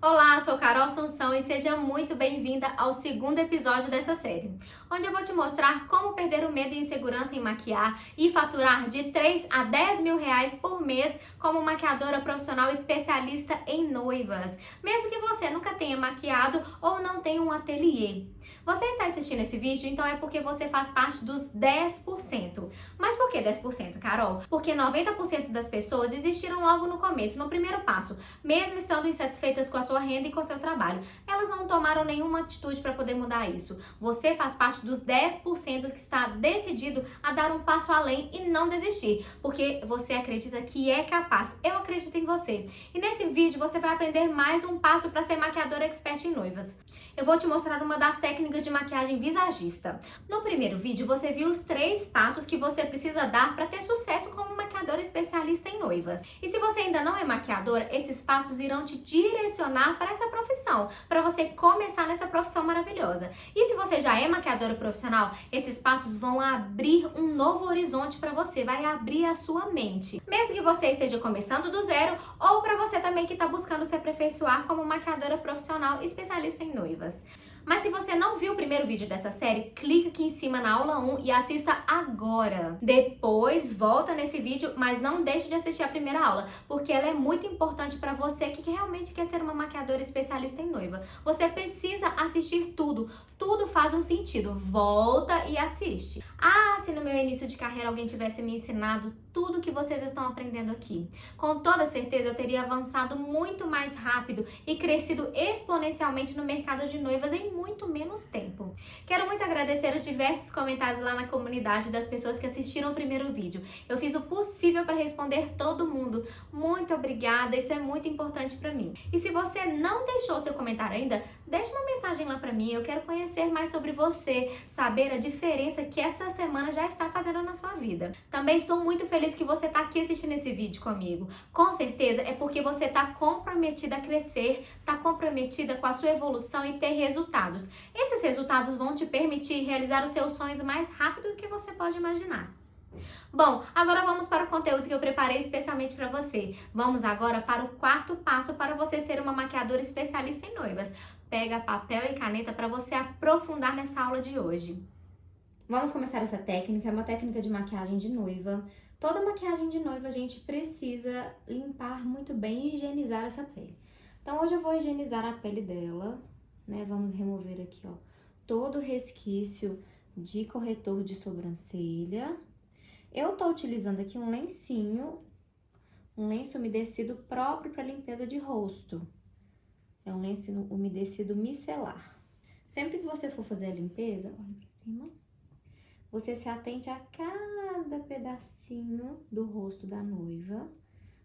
Olá, sou Carol Assunção e seja muito bem-vinda ao segundo episódio dessa série, onde eu vou te mostrar como perder o medo e insegurança em maquiar e faturar de 3 a 10 mil reais por mês como maquiadora profissional especialista em noivas, mesmo que você nunca tenha maquiado ou não tenha um ateliê. Você está assistindo esse vídeo, então é porque você faz parte dos 10%. Mas por que 10%, Carol? Porque 90% das pessoas desistiram logo no começo, no primeiro passo, mesmo estando insatisfeitas com a sua renda e com o seu trabalho. Elas não tomaram nenhuma atitude para poder mudar isso. Você faz parte dos 10% que está decidido a dar um passo além e não desistir, porque você acredita que é capaz. Eu acredito em você. E nesse vídeo você vai aprender mais um passo para ser maquiadora expert em noivas. Eu vou te mostrar uma das técnicas de maquiagem visagista. No primeiro vídeo você viu os 3 passos que você precisa dar para ter sucesso como maquiadora especialista em noivas. E se você ainda não é maquiadora, esses passos irão te direcionar para essa profissão, para você começar nessa profissão maravilhosa. E se você já é maquiadora profissional, esses passos vão abrir um novo horizonte para você, vai abrir a sua mente. Mesmo que você esteja começando do zero, ou para você também que está buscando se aperfeiçoar como maquiadora profissional especialista em noivas. Mas se você não viu o primeiro vídeo dessa série, clica aqui em cima na aula 1 e assista agora. Depois volta nesse vídeo, mas não deixe de assistir a primeira aula, porque ela é muito importante para você que realmente quer ser uma maquiadora especialista em noiva. Você precisa assistir tudo, tudo faz um sentido. Volta e assiste. Ah, se no meu início de carreira alguém tivesse me ensinado tudo que vocês estão aprendendo aqui, com toda certeza eu teria avançado muito mais rápido e crescido exponencialmente no mercado de noivas em muito menos tempo. Quero muito agradecer os diversos comentários lá na comunidade das pessoas que assistiram o primeiro vídeo. Eu fiz o possível para responder todo mundo. Muito obrigada, isso é muito importante para mim. E se você não deixou seu comentário ainda, deixa uma mensagem lá para mim. Eu quero conhecer mais sobre você, saber a diferença que essa semana já está fazendo na sua vida. Também estou muito feliz que você está aqui assistindo esse vídeo comigo. Com certeza é porque você está comprometida a crescer, está comprometida com a sua evolução e ter resultados. Esses resultados vão te permitir realizar os seus sonhos mais rápido do que você pode imaginar. Bom, agora vamos para o conteúdo que eu preparei especialmente para você. Vamos agora para o 4º passo para você ser uma maquiadora especialista em noivas. Pega papel e caneta para você aprofundar nessa aula de hoje. Vamos começar essa técnica, é uma técnica de maquiagem de noiva. Toda maquiagem de noiva a gente precisa limpar muito bem e higienizar essa pele. Então hoje eu vou higienizar a pele dela, né? Vamos remover aqui, ó, todo o resquício de corretor de sobrancelha. Eu tô utilizando aqui um lencinho, um lenço umedecido próprio para limpeza de rosto. É um lenço umedecido micelar. Sempre que você for fazer a limpeza, olha pra cima, você se atente a cada pedacinho do rosto da noiva,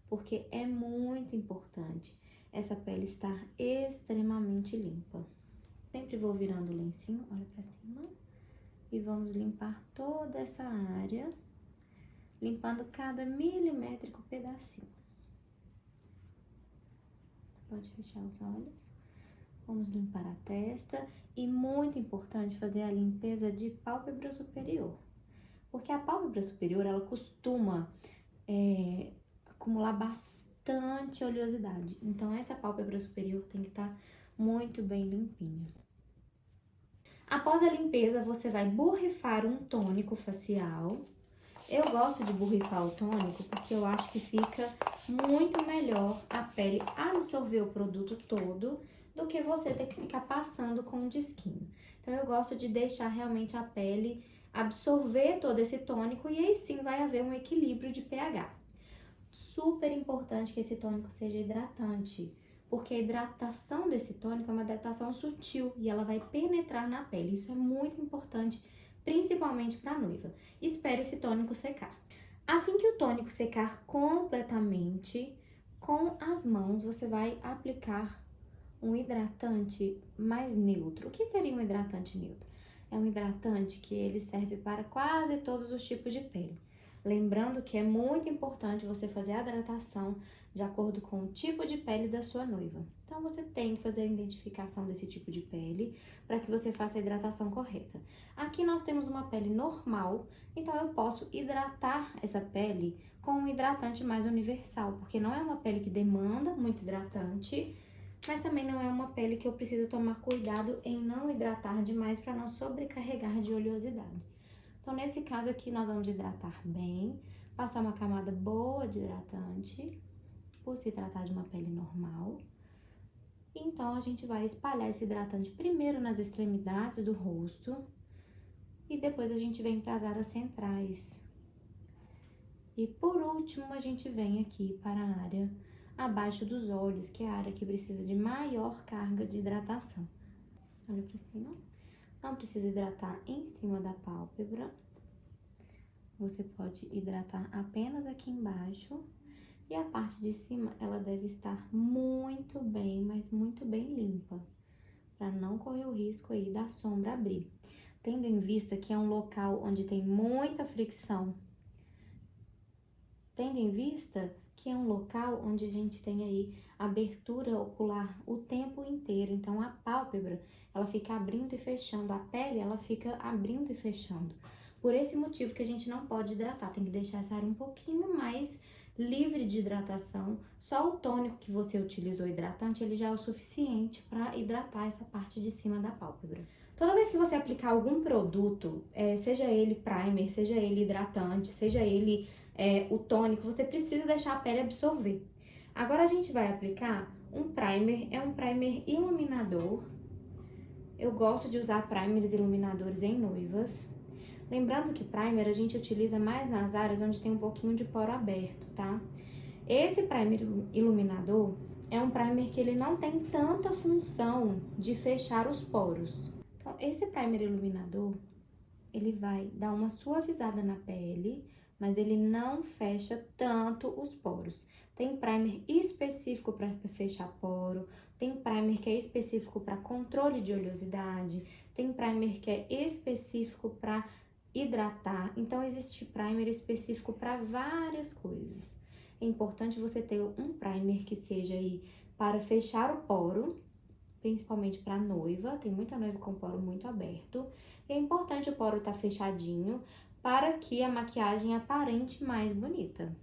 porque é muito importante essa pele estar extremamente limpa. Sempre vou virando o lencinho, olha pra cima, e vamos limpar toda essa área, limpando cada milimétrico pedacinho. Pode fechar os olhos. Vamos limpar a testa e muito importante fazer a limpeza de pálpebra superior. Porque a pálpebra superior, ela costuma acumular bastante oleosidade. Então, essa pálpebra superior tem que estar muito bem limpinha. Após a limpeza, você vai borrifar um tônico facial. Eu gosto de borrifar o tônico porque eu acho que fica muito melhor a pele absorver o produto todo do que você ter que ficar passando com um disquinho. Então, eu gosto de deixar realmente a pele absorver todo esse tônico e aí sim vai haver um equilíbrio de pH. Super importante que esse tônico seja hidratante, porque a hidratação desse tônico é uma hidratação sutil e ela vai penetrar na pele. Isso é muito importante, principalmente para a noiva. Espere esse tônico secar. Assim que o tônico secar completamente, com as mãos você vai aplicar um hidratante mais neutro. O que seria um hidratante neutro? É um hidratante que ele serve para quase todos os tipos de pele. Lembrando que é muito importante você fazer a hidratação de acordo com o tipo de pele da sua noiva. Então, você tem que fazer a identificação desse tipo de pele para que você faça a hidratação correta. Aqui nós temos uma pele normal, então eu posso hidratar essa pele com um hidratante mais universal, porque não é uma pele que demanda muito hidratante, mas também não é uma pele que eu preciso tomar cuidado em não hidratar demais para não sobrecarregar de oleosidade. Então, nesse caso aqui, nós vamos hidratar bem, passar uma camada boa de hidratante, por se tratar de uma pele normal. Então, a gente vai espalhar esse hidratante primeiro nas extremidades do rosto e depois a gente vem para as áreas centrais. E por último, a gente vem aqui para a área abaixo dos olhos, que é a área que precisa de maior carga de hidratação. Olha para cima. Não precisa hidratar em cima da pálpebra. Você pode hidratar apenas aqui embaixo. E a parte de cima, ela deve estar muito bem, mas muito bem limpa, para não correr o risco aí da sombra abrir. Tendo em vista que é um local onde tem muita fricção, tendo em vista que é um local onde a gente tem aí abertura ocular o tempo inteiro. Então, a pálpebra, ela fica abrindo e fechando, a pele, ela fica abrindo e fechando. Por esse motivo que a gente não pode hidratar, tem que deixar essa área um pouquinho mais livre de hidratação. Só o tônico que você utilizou hidratante, ele já é o suficiente para hidratar essa parte de cima da pálpebra. Toda vez que você aplicar algum produto, seja ele primer, seja ele hidratante, seja ele o tônico, você precisa deixar a pele absorver. Agora a gente vai aplicar um primer, é um primer iluminador. Eu gosto de usar primers iluminadores em noivas. Lembrando que primer a gente utiliza mais nas áreas onde tem um pouquinho de poro aberto, tá? Esse primer iluminador é um primer que ele não tem tanta função de fechar os poros. Então, esse primer iluminador, ele vai dar uma suavizada na pele, mas ele não fecha tanto os poros. Tem primer específico para fechar poro, tem primer que é específico para controle de oleosidade, tem primer que é específico para hidratar. Então, existe primer específico para várias coisas. É importante você ter um primer que seja aí para fechar o poro, principalmente para noiva, tem muita noiva com poro muito aberto. E é importante o poro estar fechadinho para que a maquiagem aparente mais bonita.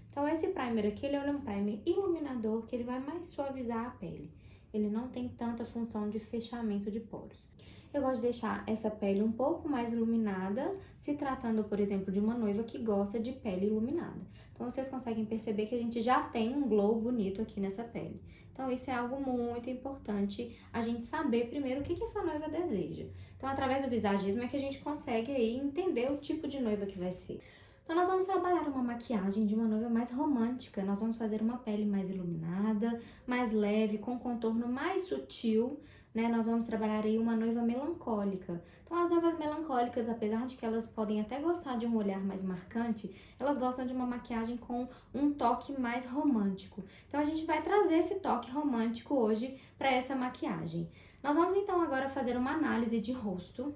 Então, esse primer aqui, ele é um primer iluminador, que ele vai mais suavizar a pele. Ele não tem tanta função de fechamento de poros. Eu gosto de deixar essa pele um pouco mais iluminada, se tratando, por exemplo, de uma noiva que gosta de pele iluminada. Então, vocês conseguem perceber que a gente já tem um glow bonito aqui nessa pele. Então, isso é algo muito importante, a gente saber primeiro o que essa noiva deseja. Então, através do visagismo é que a gente consegue aí entender o tipo de noiva que vai ser. Então, nós vamos trabalhar uma maquiagem de uma noiva mais romântica. Nós vamos fazer uma pele mais iluminada, mais leve, com contorno mais sutil, né? Nós vamos trabalhar aí uma noiva melancólica. Então, as noivas melancólicas, apesar de que elas podem até gostar de um olhar mais marcante, elas gostam de uma maquiagem com um toque mais romântico. Então, a gente vai trazer esse toque romântico hoje para essa maquiagem. Nós vamos, então, agora fazer uma análise de rosto.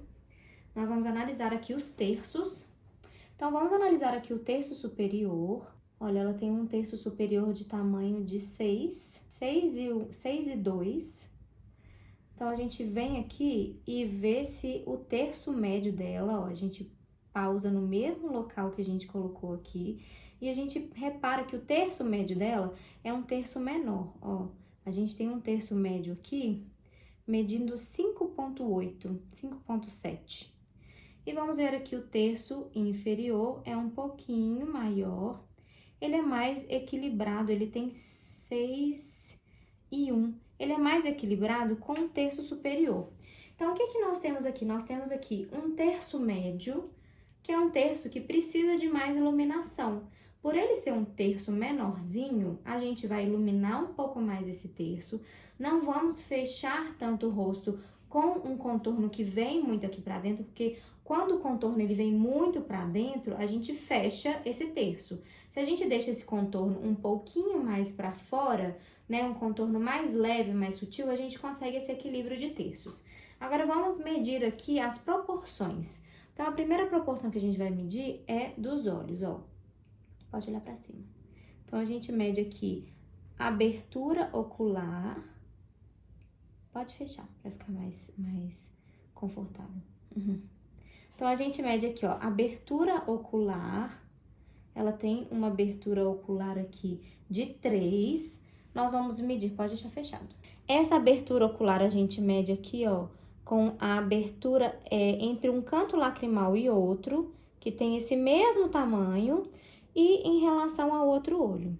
Nós vamos analisar aqui os terços. Então, vamos analisar aqui o terço superior. Olha, ela tem um terço superior de tamanho de 6 e 2. Então, a gente vem aqui e vê se o terço médio dela, ó, a gente pausa no mesmo local que a gente colocou aqui. E a gente repara que o terço médio dela é um terço menor, ó. A gente tem um terço médio aqui, medindo 5,8, 5,7. E vamos ver aqui o terço inferior, é um pouquinho maior. Ele é mais equilibrado, ele tem 6 e 1. Ele é mais equilibrado com o terço superior. Então, o que nós temos aqui? Nós temos aqui um terço médio, que é um terço que precisa de mais iluminação. Por ele ser um terço menorzinho, a gente vai iluminar um pouco mais esse terço. Não vamos fechar tanto o rosto com um contorno que vem muito aqui pra dentro, porque quando o contorno ele vem muito pra dentro, a gente fecha esse terço. Se a gente deixa esse contorno um pouquinho mais pra fora, né, um contorno mais leve, mais sutil, a gente consegue esse equilíbrio de terços. Agora, vamos medir aqui as proporções. Então, a primeira proporção que a gente vai medir é dos olhos, ó. Pode olhar pra cima. Então, a gente mede aqui a abertura ocular. Pode fechar, pra ficar mais confortável. Então, a gente mede aqui, ó, abertura ocular. Ela tem uma abertura ocular aqui de 3. Nós vamos medir, pode deixar fechado. Essa abertura ocular a gente mede aqui, ó, com a abertura entre um canto lacrimal e outro, que tem esse mesmo tamanho, e em relação ao outro olho.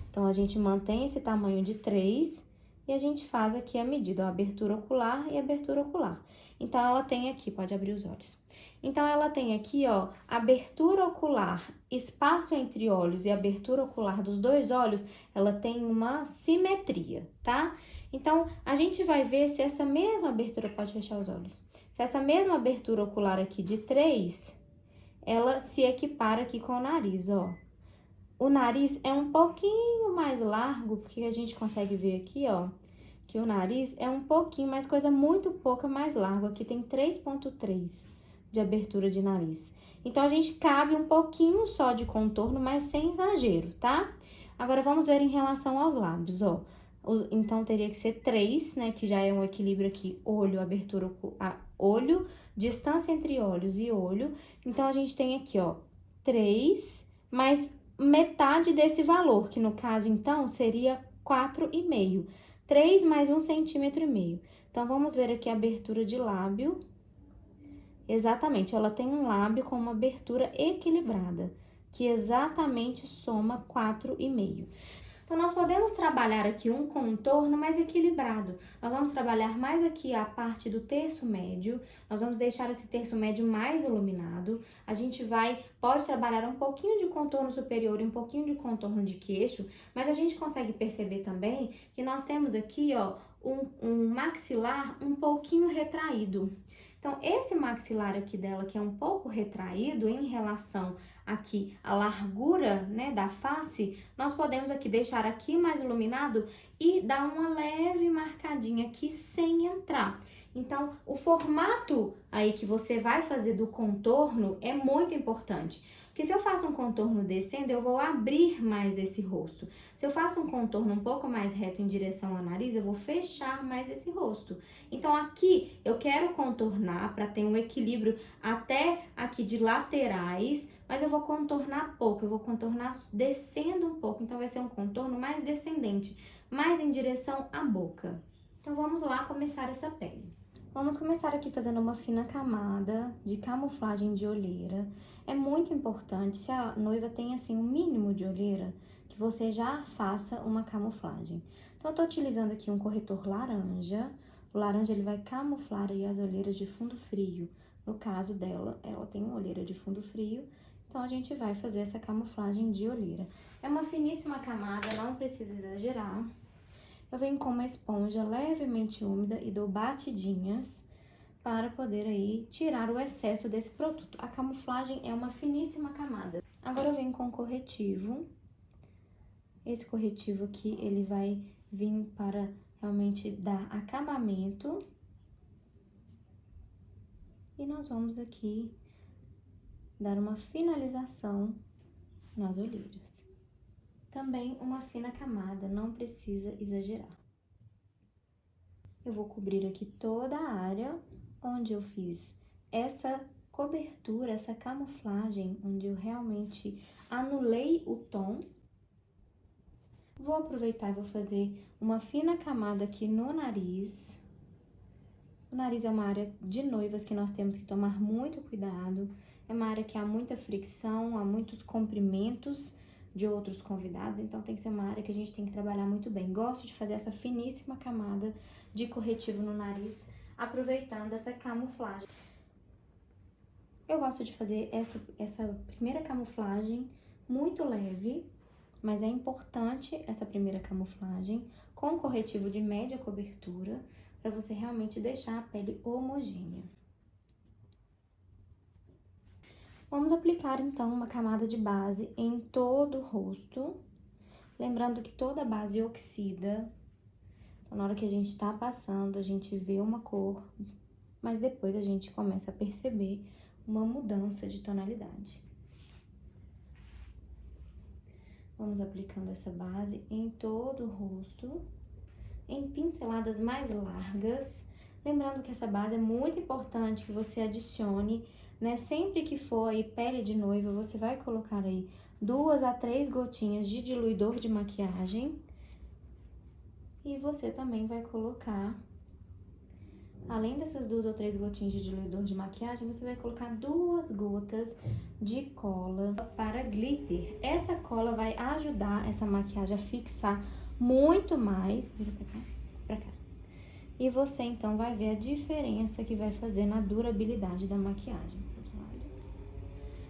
Então, a gente mantém esse tamanho de 3 e a gente faz aqui a medida, ó, abertura ocular e abertura ocular. Então, ela tem aqui, pode abrir os olhos. Então, ela tem aqui, ó, abertura ocular, espaço entre olhos e abertura ocular dos dois olhos, ela tem uma simetria, tá? Então, a gente vai ver se essa mesma abertura, pode fechar os olhos, se essa mesma abertura ocular aqui de 3, ela se equipara aqui com o nariz, ó. O nariz é um pouquinho mais largo, porque a gente consegue ver aqui, ó, que o nariz é um pouquinho, mas coisa muito pouca mais largo. Aqui tem 3,3 de abertura de nariz. Então, a gente cabe um pouquinho só de contorno, mas sem exagero, tá? Agora, vamos ver em relação aos lábios, ó. Então, teria que ser 3, né, que já é um equilíbrio aqui, olho, abertura, olho, distância entre olhos e olho. Então, a gente tem aqui, ó, 3, mais metade desse valor, que no caso, então, seria 4,5. 3 mais 1,5 centímetro. Então, vamos ver aqui a abertura de lábio. Exatamente, ela tem um lábio com uma abertura equilibrada, que exatamente soma 4,5. Então, nós podemos trabalhar aqui um contorno mais equilibrado. Nós vamos trabalhar mais aqui a parte do terço médio, nós vamos deixar esse terço médio mais iluminado. A gente pode trabalhar um pouquinho de contorno superior e um pouquinho de contorno de queixo, mas a gente consegue perceber também que nós temos aqui, ó, um maxilar um pouquinho retraído. Então, esse maxilar aqui dela, que é um pouco retraído em relação aqui à largura, né, da face, nós podemos aqui deixar aqui mais iluminado e dar uma leve marcadinha aqui sem entrar. Então, o formato aí que você vai fazer do contorno é muito importante. Porque se eu faço um contorno descendo, eu vou abrir mais esse rosto. Se eu faço um contorno um pouco mais reto em direção ao nariz, eu vou fechar mais esse rosto. Então, aqui eu quero contornar para ter um equilíbrio até aqui de laterais, mas eu vou contornar pouco, eu vou contornar descendo um pouco. Então, vai ser um contorno mais descendente, mais em direção à boca. Então, vamos lá começar essa pele. Vamos começar aqui fazendo uma fina camada de camuflagem de olheira. É muito importante, se a noiva tem assim um mínimo de olheira, que você já faça uma camuflagem. Então, eu tô utilizando aqui um corretor laranja. O laranja, ele vai camuflar aí as olheiras de fundo frio. No caso dela, ela tem uma olheira de fundo frio, então a gente vai fazer essa camuflagem de olheira. É uma finíssima camada, não precisa exagerar. Eu venho com uma esponja levemente úmida e dou batidinhas para poder aí tirar o excesso desse produto. A camuflagem é uma finíssima camada. Agora eu venho com corretivo. Esse corretivo aqui, ele vai vir para realmente dar acabamento. E nós vamos aqui dar uma finalização nas olheiras. Também uma fina camada, não precisa exagerar. Eu vou cobrir aqui toda a área onde eu fiz essa cobertura, essa camuflagem, onde eu realmente anulei o tom. Vou aproveitar e vou fazer uma fina camada aqui no nariz. O nariz é uma área de noivas que nós temos que tomar muito cuidado. É uma área que há muita fricção, há muitos comprimentos de outros convidados, então tem que ser uma área que a gente tem que trabalhar muito bem. Gosto de fazer essa finíssima camada de corretivo no nariz, aproveitando essa camuflagem. Eu gosto de fazer essa primeira camuflagem muito leve, mas é importante essa primeira camuflagem com corretivo de média cobertura, para você realmente deixar a pele homogênea. Vamos aplicar, então, uma camada de base em todo o rosto. Lembrando que toda base oxida. Então, na hora que a gente tá passando, a gente vê uma cor, mas depois a gente começa a perceber uma mudança de tonalidade. Vamos aplicando essa base em todo o rosto, em pinceladas mais largas. Lembrando que essa base é muito importante que você adicione, né? Sempre que for aí pele de noiva, você vai colocar aí 2 a 3 gotinhas de diluidor de maquiagem. E você também vai colocar, além dessas 2 ou 3 gotinhas de diluidor de maquiagem, você vai colocar 2 gotas de cola para glitter. Essa cola vai ajudar essa maquiagem a fixar muito mais. Vira pra cá, pra cá. E você, então, vai ver a diferença que vai fazer na durabilidade da maquiagem.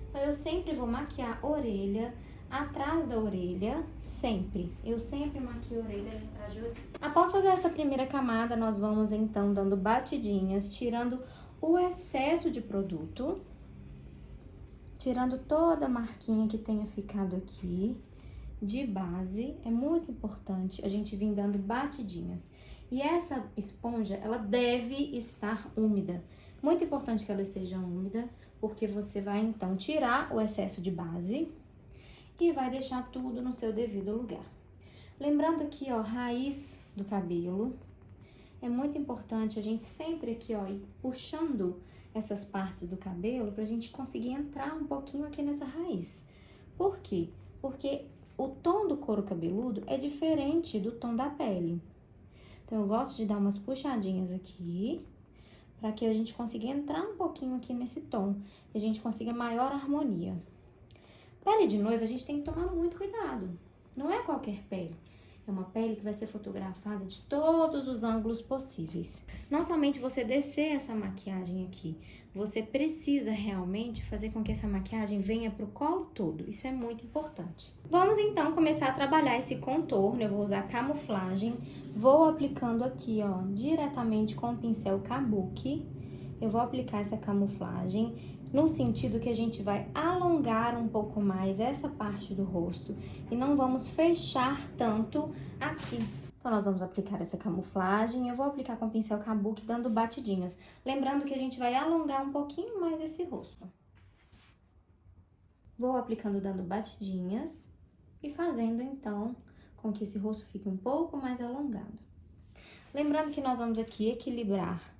Então, eu sempre vou maquiar a orelha, atrás da orelha, sempre. Eu sempre maquio a orelha atrás de orelha. Após fazer essa primeira camada, nós vamos, então, dando batidinhas, tirando o excesso de produto. Tirando toda a marquinha que tenha ficado aqui de base. É muito importante a gente vir dando batidinhas. E essa esponja, ela deve estar úmida. Muito importante que ela esteja úmida, porque você vai, então, tirar o excesso de base e vai deixar tudo no seu devido lugar. Lembrando aqui, ó, raiz do cabelo. É muito importante a gente sempre aqui, ó, ir puxando essas partes do cabelo pra gente conseguir entrar um pouquinho aqui nessa raiz. Por quê? Porque o tom do couro cabeludo é diferente do tom da pele. Então, eu gosto de dar umas puxadinhas aqui, para que a gente consiga entrar um pouquinho aqui nesse tom, e a gente consiga maior harmonia. Pele de noiva, a gente tem que tomar muito cuidado. Não é qualquer pele. É uma pele que vai ser fotografada de todos os ângulos possíveis. Não somente você descer essa maquiagem aqui, você precisa realmente fazer com que essa maquiagem venha pro colo todo. Isso é muito importante. Vamos então começar a trabalhar esse contorno. Eu vou usar camuflagem. Vou aplicando aqui, ó, diretamente com o pincel Kabuki. Eu vou aplicar essa camuflagem no sentido que a gente vai alongar um pouco mais essa parte do rosto e não vamos fechar tanto aqui. Então, nós vamos aplicar essa camuflagem. Eu vou aplicar com o pincel Kabuki dando batidinhas. Lembrando que a gente vai alongar um pouquinho mais esse rosto. Vou aplicando dando batidinhas e fazendo, então, com que esse rosto fique um pouco mais alongado. Lembrando que nós vamos aqui equilibrar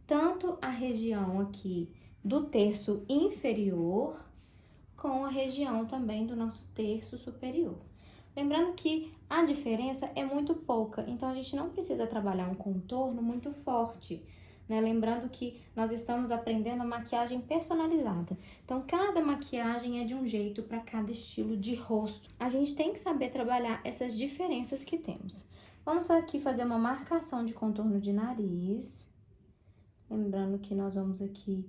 tanto a região aqui do terço inferior com a região também do nosso terço superior. Lembrando que a diferença é muito pouca, então a gente não precisa trabalhar um contorno muito forte, né? Lembrando que nós estamos aprendendo a maquiagem personalizada. Então, cada maquiagem é de um jeito para cada estilo de rosto. A gente tem que saber trabalhar essas diferenças que temos. Vamos aqui fazer uma marcação de contorno de nariz. Lembrando que nós vamos aqui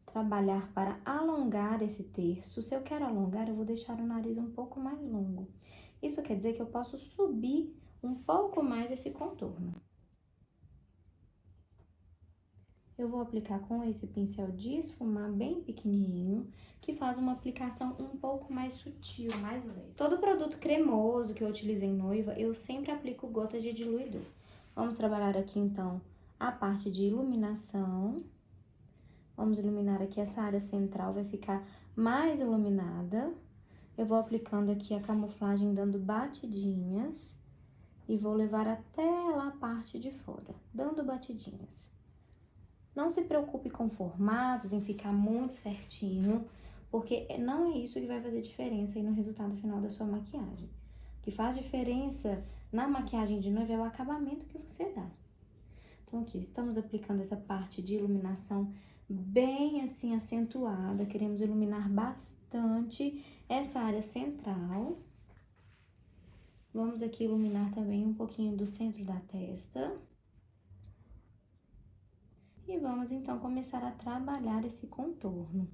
trabalhar para alongar esse terço. Se eu quero alongar, eu vou deixar o nariz um pouco mais longo. Isso quer dizer que eu posso subir um pouco mais esse contorno. Eu vou aplicar com esse pincel de esfumar bem pequenininho, que faz uma aplicação um pouco mais sutil, mais leve. Todo produto cremoso que eu utilizo em noiva, eu sempre aplico gotas de diluidor. Vamos trabalhar aqui, então, a parte de iluminação. Vamos iluminar aqui essa área central, vai ficar mais iluminada. Eu vou aplicando aqui a camuflagem, dando batidinhas. E vou levar até lá a parte de fora, dando batidinhas. Não se preocupe com formatos, em ficar muito certinho, porque não é isso que vai fazer diferença aí no resultado final da sua maquiagem. O que faz diferença na maquiagem de noiva é o acabamento que você dá. Então, aqui, estamos aplicando essa parte de iluminação bem assim acentuada. Queremos iluminar bastante essa área central. Vamos aqui iluminar também um pouquinho do centro da testa. E vamos, então, começar a trabalhar esse contorno.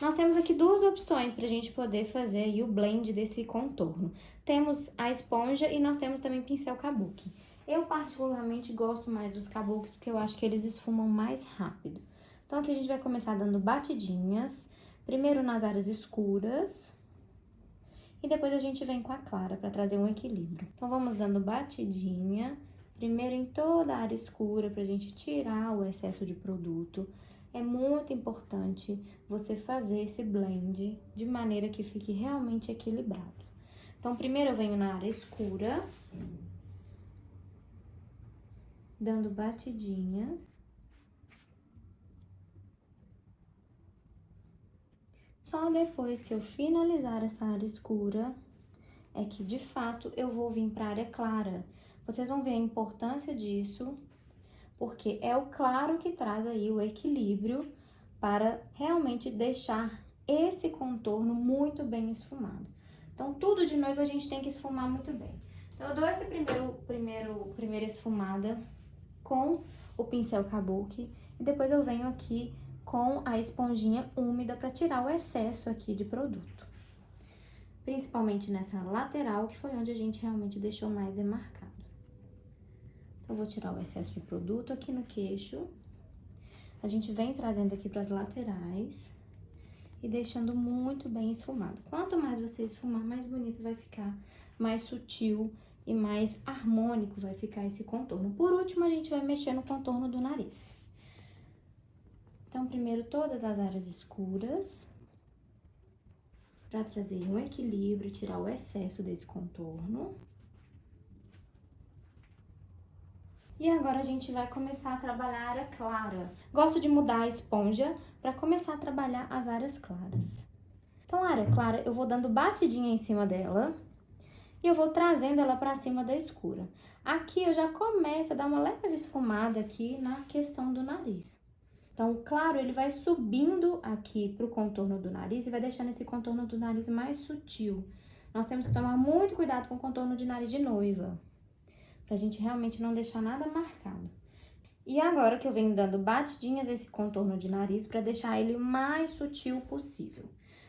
Nós temos aqui 2 opções para a gente poder fazer aí o blend desse contorno. Temos a esponja e nós temos também pincel Kabuki. Eu, particularmente, gosto mais dos Kabukis porque eu acho que eles esfumam mais rápido. Então, aqui a gente vai começar dando batidinhas, primeiro nas áreas escuras, e depois a gente vem com a clara para trazer um equilíbrio. Então, vamos dando batidinha, primeiro em toda a área escura pra gente tirar o excesso de produto. É muito importante você fazer esse blend de maneira que fique realmente equilibrado. Então, primeiro eu venho na área escura, dando batidinhas. Só depois que eu finalizar essa área escura, é que, de fato, eu vou vir para a área clara. Vocês vão ver a importância disso, porque é o claro que traz aí o equilíbrio para realmente deixar esse contorno muito bem esfumado. Então, tudo de noiva a gente tem que esfumar muito bem. Então, eu dou essa primeira esfumada com o pincel Kabuki e depois eu venho aqui com a esponjinha úmida para tirar o excesso aqui de produto. Principalmente nessa lateral, que foi onde a gente realmente deixou mais demarcado. Então, eu vou tirar o excesso de produto aqui no queixo. A gente vem trazendo aqui para as laterais e deixando muito bem esfumado. Quanto mais você esfumar, mais bonito vai ficar, mais sutil e mais harmônico vai ficar esse contorno. Por último, a gente vai mexer no contorno do nariz. Então, primeiro todas as áreas escuras, para trazer um equilíbrio e tirar o excesso desse contorno. E agora a gente vai começar a trabalhar a área clara. Gosto de mudar a esponja para começar a trabalhar as áreas claras. Então, a área clara, eu vou dando batidinha em cima dela e eu vou trazendo ela para cima da escura. Aqui eu já começo a dar uma leve esfumada aqui na questão do nariz. Então, o claro, ele vai subindo aqui pro contorno do nariz e vai deixando esse contorno do nariz mais sutil. Nós temos que tomar muito cuidado com o contorno de nariz de noiva, pra gente realmente não deixar nada marcado. E agora que eu venho dando batidinhas nesse contorno de nariz para deixar ele mais sutil possível.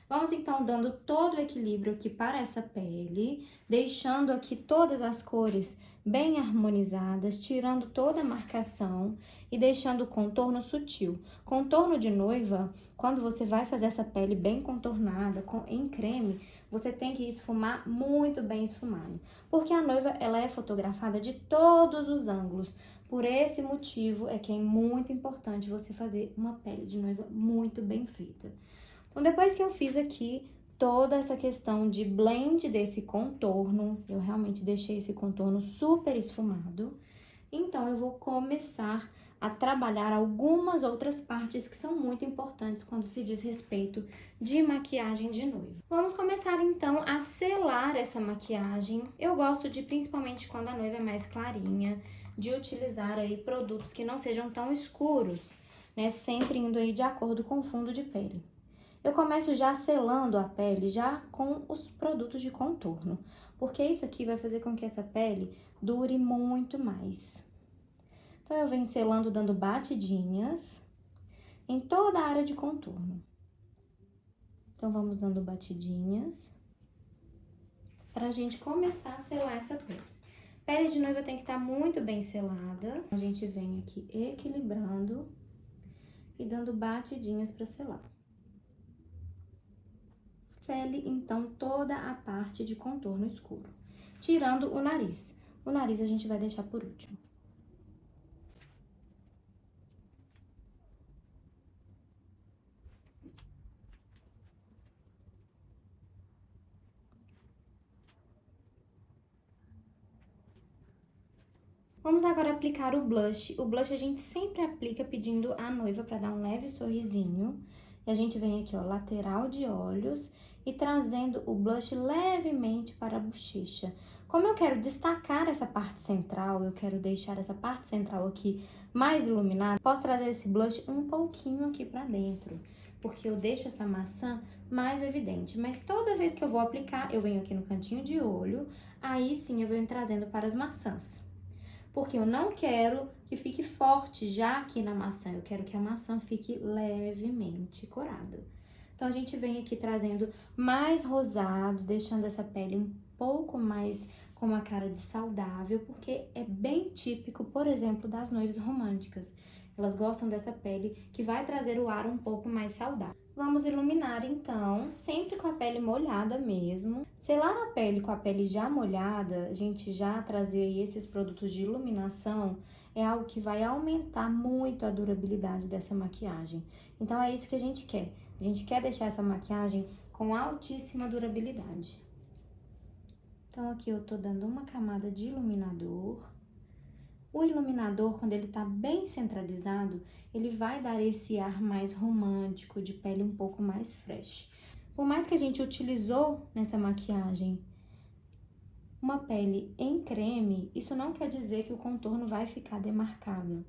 Vamos então dando todo o equilíbrio aqui para essa pele, deixando aqui todas as cores bem harmonizadas, tirando toda a marcação e deixando o contorno sutil. Contorno de noiva, quando você vai fazer essa pele bem contornada, em creme, você tem que esfumar muito bem esfumado. Porque a noiva, ela é fotografada de todos os ângulos. Por esse motivo, é que é muito importante você fazer uma pele de noiva muito bem feita. Então, depois que eu fiz aqui toda essa questão de blend desse contorno, eu realmente deixei esse contorno super esfumado. Então, eu vou começar a trabalhar algumas outras partes que são muito importantes quando se diz respeito de maquiagem de noiva. Vamos começar, então, a selar essa maquiagem. Eu gosto de, principalmente quando a noiva é mais clarinha, de utilizar aí produtos que não sejam tão escuros, né? Sempre indo aí de acordo com o fundo de pele. Eu começo já selando a pele já com os produtos de contorno, porque isso aqui vai fazer com que essa pele dure muito mais. Então, eu venho selando dando batidinhas em toda a área de contorno. Então, vamos dando batidinhas pra gente começar a selar essa pele. Pele de noiva tem que estar muito bem selada. A gente vem aqui equilibrando e dando batidinhas pra selar. Sele, então, toda a parte de contorno escuro, tirando o nariz. O nariz a gente vai deixar por último. Vamos agora aplicar o blush. O blush a gente sempre aplica pedindo à noiva para dar um leve sorrisinho. E a gente vem aqui, ó, lateral de olhos e trazendo o blush levemente para a bochecha. Como eu quero destacar essa parte central, eu quero deixar essa parte central aqui mais iluminada, posso trazer esse blush um pouquinho aqui para dentro, porque eu deixo essa maçã mais evidente. Mas toda vez que eu vou aplicar, eu venho aqui no cantinho de olho, aí sim eu venho trazendo para as maçãs. Porque eu não quero que fique forte já aqui na maçã, eu quero que a maçã fique levemente corada. Então, a gente vem aqui trazendo mais rosado, deixando essa pele um pouco mais com uma cara de saudável, porque é bem típico, por exemplo, das noivas românticas. Elas gostam dessa pele que vai trazer o ar um pouco mais saudável. Vamos iluminar, então, sempre com a pele molhada mesmo. Selar a pele com a pele já molhada, a gente já trazer aí esses produtos de iluminação, é algo que vai aumentar muito a durabilidade dessa maquiagem. Então, é isso que a gente quer. A gente quer deixar essa maquiagem com altíssima durabilidade. Então, aqui eu tô dando uma camada de iluminador. O iluminador, quando ele tá bem centralizado, ele vai dar esse ar mais romântico, de pele um pouco mais fresh. Por mais que a gente utilizou nessa maquiagem uma pele em creme, isso não quer dizer que o contorno vai ficar demarcado.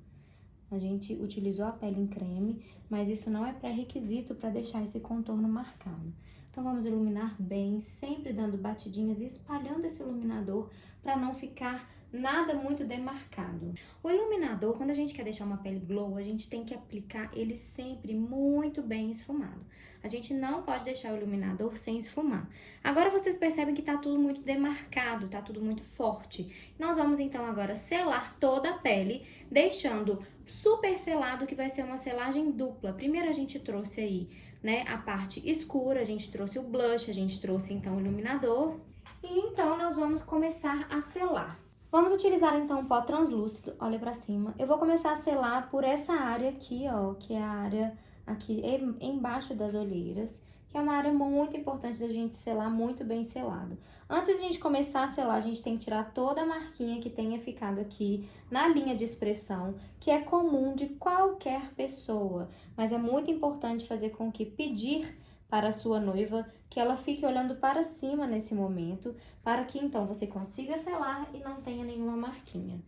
A gente utilizou a pele em creme, mas isso não é pré-requisito para deixar esse contorno marcado. Então, vamos iluminar bem, sempre dando batidinhas e espalhando esse iluminador para não ficar nada muito demarcado. O iluminador, quando a gente quer deixar uma pele glow, a gente tem que aplicar ele sempre muito bem esfumado. A gente não pode deixar o iluminador sem esfumar. Agora vocês percebem que tá tudo muito demarcado, tá tudo muito forte. Nós vamos então agora selar toda a pele, deixando super selado, que vai ser uma selagem dupla. Primeiro a gente trouxe aí, né, a parte escura, a gente trouxe o blush, a gente trouxe então o iluminador. E então nós vamos começar a selar. Vamos utilizar então um pó translúcido, olha pra cima. Eu vou começar a selar por essa área aqui, ó, que é a área aqui embaixo das olheiras, que é uma área muito importante da gente selar, muito bem selado. Antes de a gente começar a selar, a gente tem que tirar toda a marquinha que tenha ficado aqui na linha de expressão, que é comum de qualquer pessoa, mas é muito importante fazer com que pedir para a sua noiva que ela fique olhando para cima nesse momento, para que então você consiga selar e não tenha nenhuma marquinha.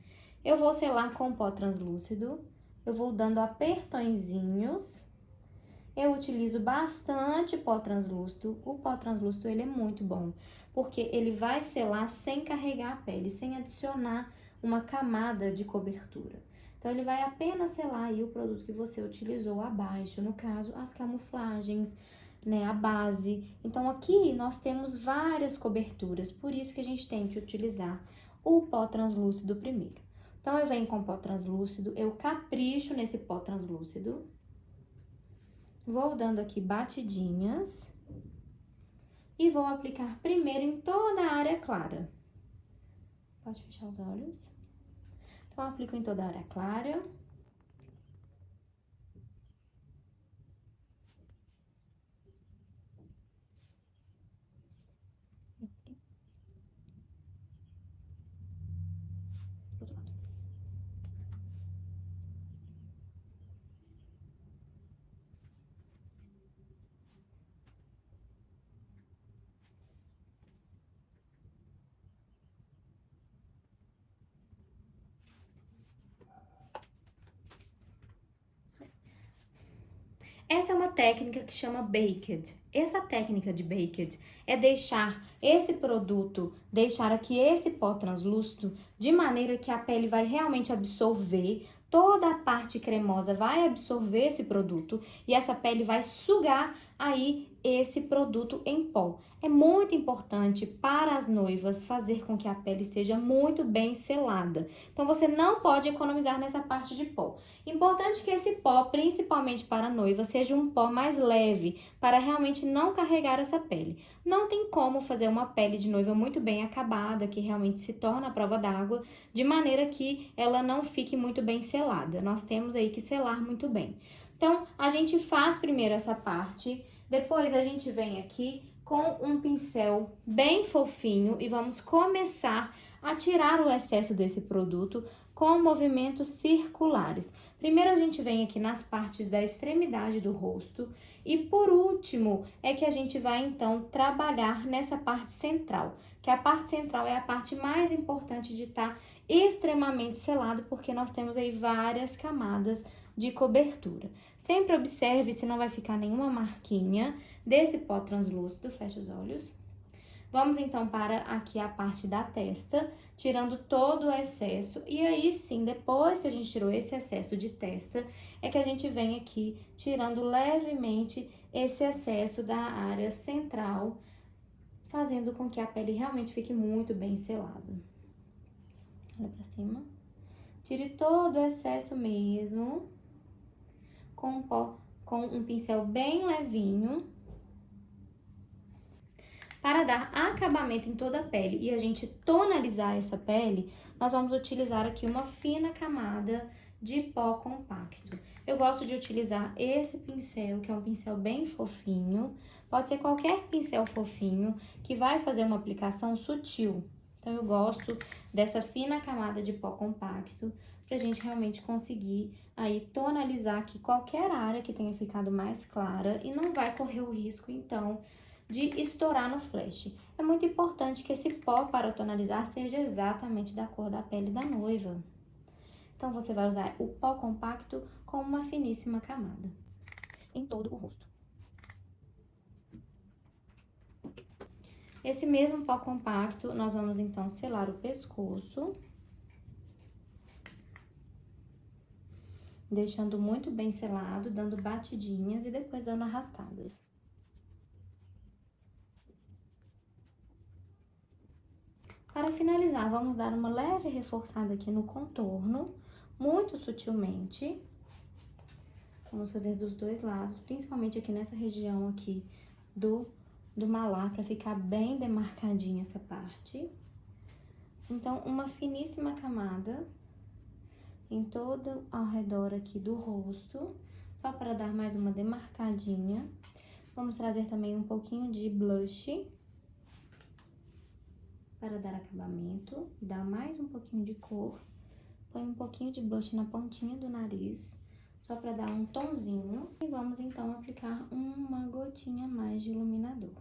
Eu vou selar com pó translúcido, eu vou dando apertõezinhos. Eu utilizo bastante pó translúcido. O pó translúcido ele é muito bom, porque ele vai selar sem carregar a pele, sem adicionar uma camada de cobertura. Então, ele vai apenas selar aí o produto que você utilizou abaixo, no caso, as camuflagens, né, a base. Então, aqui nós temos várias coberturas, por isso que a gente tem que utilizar o pó translúcido primeiro. Então, eu venho com pó translúcido, eu capricho nesse pó translúcido. Vou dando aqui batidinhas e vou aplicar primeiro em toda a área clara. Pode fechar os olhos. Então, aplico em toda a área clara. Essa é uma técnica que chama baked. Essa técnica de baked é deixar esse produto, deixar aqui esse pó translúcido, de maneira que a pele vai realmente absorver, toda a parte cremosa vai absorver esse produto e essa pele vai sugar aí esse produto em pó. É muito importante para as noivas fazer com que a pele seja muito bem selada. Então, você não pode economizar nessa parte de pó. Importante que esse pó, principalmente para a noiva, seja um pó mais leve, para realmente não carregar essa pele. Não tem como fazer uma pele de noiva muito bem acabada, que realmente se torna a prova d'água, de maneira que ela não fique muito bem selada. Nós temos aí que selar muito bem. Então, a gente faz primeiro essa parte, depois a gente vem aqui com um pincel bem fofinho e vamos começar a tirar o excesso desse produto com movimentos circulares. Primeiro a gente vem aqui nas partes da extremidade do rosto e por último é que a gente vai então trabalhar nessa parte central, que a parte central é a parte mais importante de estar extremamente selado, porque nós temos aí várias camadas de cobertura. Sempre observe se não vai ficar nenhuma marquinha desse pó translúcido, fecha os olhos. Vamos então para aqui a parte da testa, tirando todo o excesso. E aí sim, depois que a gente tirou esse excesso de testa, é que a gente vem aqui tirando levemente esse excesso da área central, fazendo com que a pele realmente fique muito bem selada. Olha pra cima. Tire todo o excesso mesmo, com um pincel bem levinho. Para dar acabamento em toda a pele e a gente tonalizar essa pele, nós vamos utilizar aqui uma fina camada de pó compacto. Eu gosto de utilizar esse pincel, que é um pincel bem fofinho. Pode ser qualquer pincel fofinho, que vai fazer uma aplicação sutil. Então, eu gosto dessa fina camada de pó compacto, pra gente realmente conseguir aí tonalizar aqui qualquer área que tenha ficado mais clara e não vai correr o risco, então, de estourar no flash. É muito importante que esse pó para tonalizar seja exatamente da cor da pele da noiva. Então, você vai usar o pó compacto com uma finíssima camada em todo o rosto. Esse mesmo pó compacto, nós vamos então selar o pescoço, deixando muito bem selado, dando batidinhas e depois dando arrastadas. Para finalizar, vamos dar uma leve reforçada aqui no contorno, muito sutilmente. Vamos fazer dos dois lados, principalmente aqui nessa região aqui do malar, para ficar bem demarcadinha essa parte. Então, uma finíssima camada em todo ao redor aqui do rosto, só para dar mais uma demarcadinha. Vamos trazer também um pouquinho de blush para dar acabamento e dar mais um pouquinho de cor. Põe um pouquinho de blush na pontinha do nariz, só para dar um tonzinho. E vamos então aplicar uma gotinha mais de iluminador,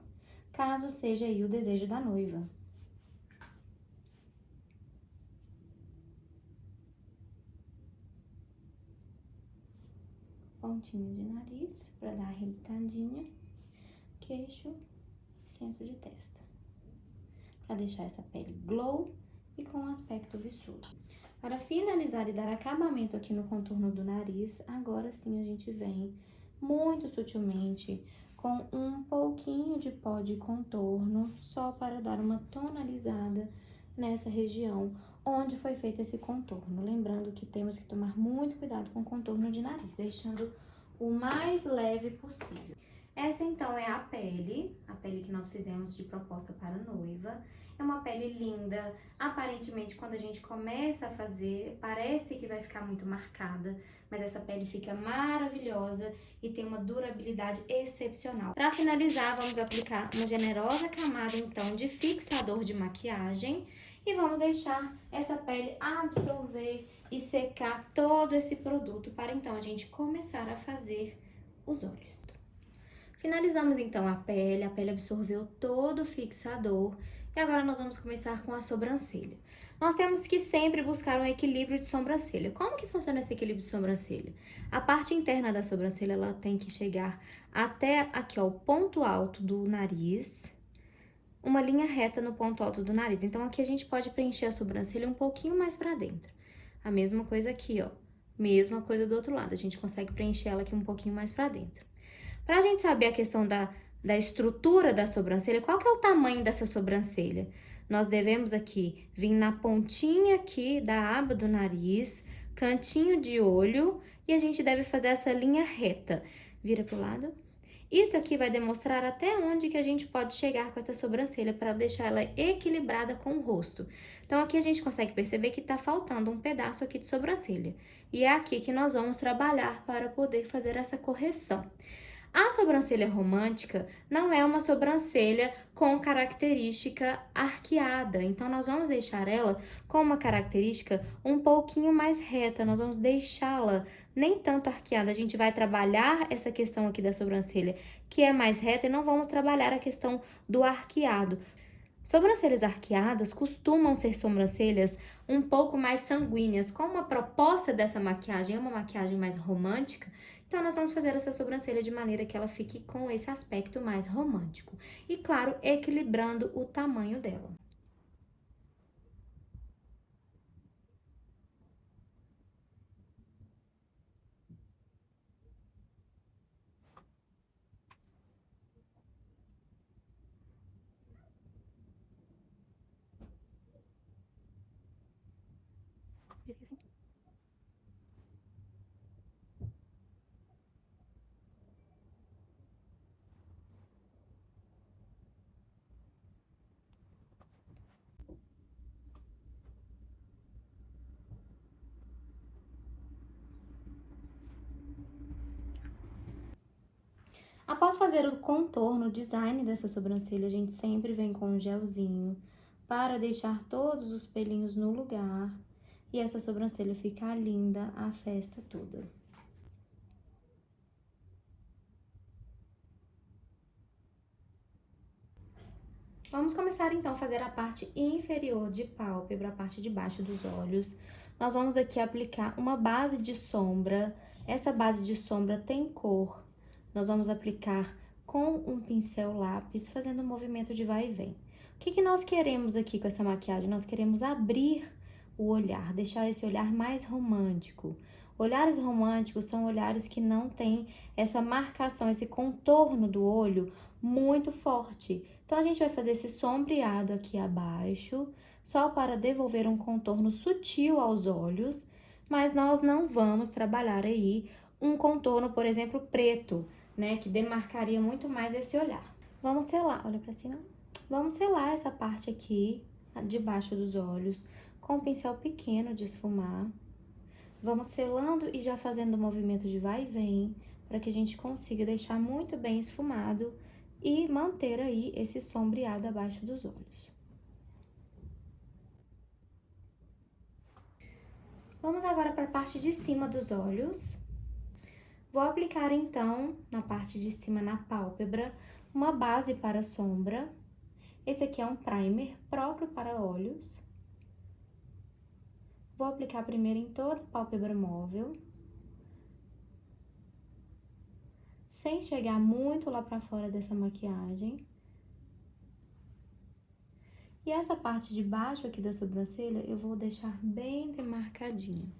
caso seja aí o desejo da noiva. Pontinha de nariz, para dar arrebitadinha, queixo, centro de testa, para deixar essa pele glow e com aspecto viçoso. Para finalizar e dar acabamento aqui no contorno do nariz, agora sim a gente vem muito sutilmente com um pouquinho de pó de contorno, só para dar uma tonalizada nessa região onde foi feito esse contorno. Lembrando que temos que tomar muito cuidado com o contorno de nariz, deixando o mais leve possível. Essa então é a pele que nós fizemos de proposta para a noiva. É uma pele linda, aparentemente quando a gente começa a fazer, parece que vai ficar muito marcada, mas essa pele fica maravilhosa e tem uma durabilidade excepcional. Para finalizar, vamos aplicar uma generosa camada então de fixador de maquiagem e vamos deixar essa pele absorver e secar todo esse produto para então a gente começar a fazer os olhos. Finalizamos então a pele absorveu todo o fixador e agora nós vamos começar com a sobrancelha. Nós temos que sempre buscar um equilíbrio de sobrancelha. Como que funciona esse equilíbrio de sobrancelha? A parte interna da sobrancelha, ela tem que chegar até aqui, ó, o ponto alto do nariz, uma linha reta no ponto alto do nariz. Então, aqui a gente pode preencher a sobrancelha um pouquinho mais pra dentro. A mesma coisa aqui, ó, mesma coisa do outro lado, a gente consegue preencher ela aqui um pouquinho mais pra dentro. Pra gente saber a questão da estrutura da sobrancelha, qual que é o tamanho dessa sobrancelha? Nós devemos aqui vir na pontinha aqui da aba do nariz, cantinho de olho, e a gente deve fazer essa linha reta. Vira pro lado. Isso aqui vai demonstrar até onde que a gente pode chegar com essa sobrancelha para deixar ela equilibrada com o rosto. Então, aqui a gente consegue perceber que tá faltando um pedaço aqui de sobrancelha. E é aqui que nós vamos trabalhar para poder fazer essa correção. A sobrancelha romântica não é uma sobrancelha com característica arqueada, então nós vamos deixar ela com uma característica um pouquinho mais reta, nós vamos deixá-la nem tanto arqueada, a gente vai trabalhar essa questão aqui da sobrancelha que é mais reta e não vamos trabalhar a questão do arqueado. Sobrancelhas arqueadas costumam ser sobrancelhas um pouco mais sanguíneas. Como a proposta dessa maquiagem é uma maquiagem mais romântica, então nós vamos fazer essa sobrancelha de maneira que ela fique com esse aspecto mais romântico. E claro, equilibrando o tamanho dela. Assim. Após fazer o contorno, o design dessa sobrancelha, a gente sempre vem com um gelzinho para deixar todos os pelinhos no lugar e essa sobrancelha ficar linda a festa toda. Vamos começar então a fazer a parte inferior de pálpebra, a parte de baixo dos olhos. Nós vamos aqui aplicar uma base de sombra. Essa base de sombra tem cor. Nós vamos aplicar com um pincel lápis, fazendo um movimento de vai e vem. O que nós queremos aqui com essa maquiagem? Nós queremos abrir o olhar, deixar esse olhar mais romântico. Olhares românticos são olhares que não têm essa marcação, esse contorno do olho muito forte. Então, a gente vai fazer esse sombreado aqui abaixo, só para devolver um contorno sutil aos olhos, mas nós não vamos trabalhar aí um contorno, por exemplo, preto, né, que demarcaria muito mais esse olhar. Vamos selar, olha pra cima. Vamos selar essa parte aqui, debaixo dos olhos, com um pincel pequeno de esfumar. Vamos selando e já fazendo o movimento de vai e vem, para que a gente consiga deixar muito bem esfumado e manter aí esse sombreado abaixo dos olhos. Vamos agora para a parte de cima dos olhos. Vou aplicar então, na parte de cima, na pálpebra, uma base para sombra. Esse aqui é um primer próprio para olhos. Vou aplicar primeiro em toda a pálpebra móvel, sem chegar muito lá pra fora dessa maquiagem. E essa parte de baixo aqui da sobrancelha, eu vou deixar bem demarcadinha,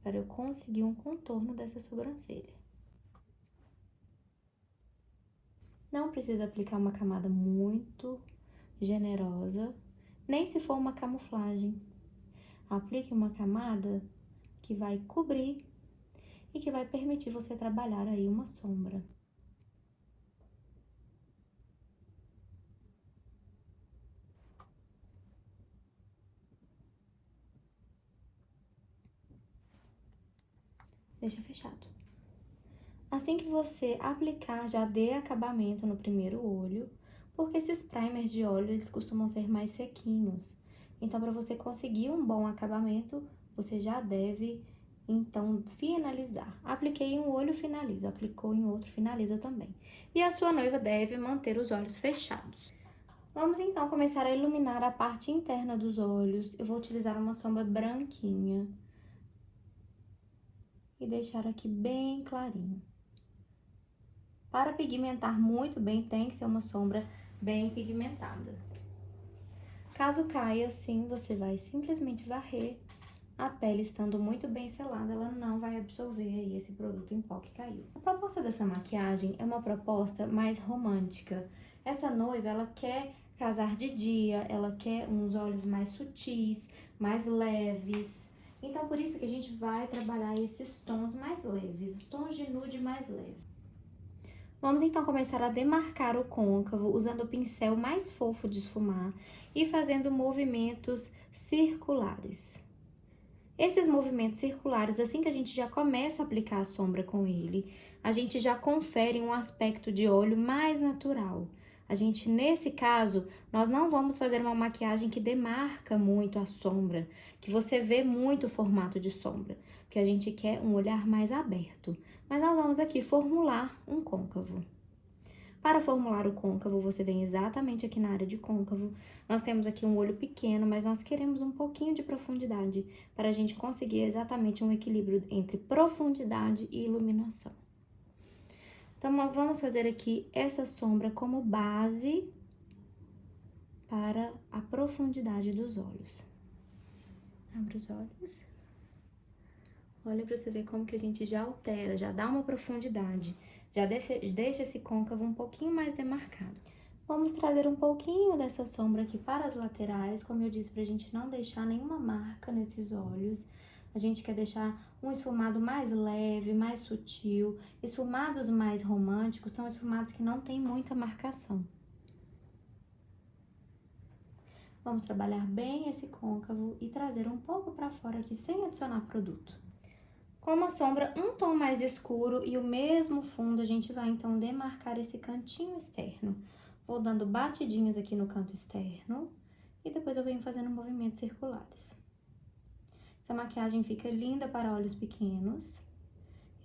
para eu conseguir um contorno dessa sobrancelha. Não precisa aplicar uma camada muito generosa, nem se for uma camuflagem. Aplique uma camada que vai cobrir e que vai permitir você trabalhar aí uma sombra. Deixa fechado. Assim que você aplicar, já dê acabamento no primeiro olho, porque esses primers de olho, eles costumam ser mais sequinhos. Então, para você conseguir um bom acabamento, você já deve, então, finalizar. Apliquei em um olho, finalizo. Aplicou em outro, finaliza também. E a sua noiva deve manter os olhos fechados. Vamos, então, começar a iluminar a parte interna dos olhos. Eu vou utilizar uma sombra branquinha e deixar aqui bem clarinho. Para pigmentar muito bem, tem que ser uma sombra bem pigmentada. Caso caia assim, você vai simplesmente varrer. A pele estando muito bem selada, ela não vai absorver aí esse produto em pó que caiu. A proposta dessa maquiagem é uma proposta mais romântica. Essa noiva, ela quer casar de dia, ela quer uns olhos mais sutis, mais leves. Então, por isso que a gente vai trabalhar esses tons mais leves, tons de nude mais leve. Vamos então começar a demarcar o côncavo usando o pincel mais fofo de esfumar e fazendo movimentos circulares. Esses movimentos circulares, assim que a gente já começa a aplicar a sombra com ele, a gente já confere um aspecto de olho mais natural. A gente, nesse caso, nós não vamos fazer uma maquiagem que demarca muito a sombra, que você vê muito o formato de sombra, porque a gente quer um olhar mais aberto. Mas nós vamos aqui formular um côncavo. Para formular o côncavo, você vem exatamente aqui na área de côncavo. Nós temos aqui um olho pequeno, mas nós queremos um pouquinho de profundidade para a gente conseguir exatamente um equilíbrio entre profundidade e iluminação. Então, nós vamos fazer aqui essa sombra como base para a profundidade dos olhos. Abre os olhos. Olha para você ver como que a gente já altera, já dá uma profundidade, já deixa esse côncavo um pouquinho mais demarcado. Vamos trazer um pouquinho dessa sombra aqui para as laterais, como eu disse, pra gente não deixar nenhuma marca nesses olhos. A gente quer deixar um esfumado mais leve, mais sutil. Esfumados mais românticos são esfumados que não tem muita marcação. Vamos trabalhar bem esse côncavo e trazer um pouco para fora aqui, sem adicionar produto. Com uma sombra um tom mais escuro e o mesmo fundo, a gente vai então demarcar esse cantinho externo. Vou dando batidinhas aqui no canto externo e depois eu venho fazendo movimentos circulares. Essa maquiagem fica linda para olhos pequenos.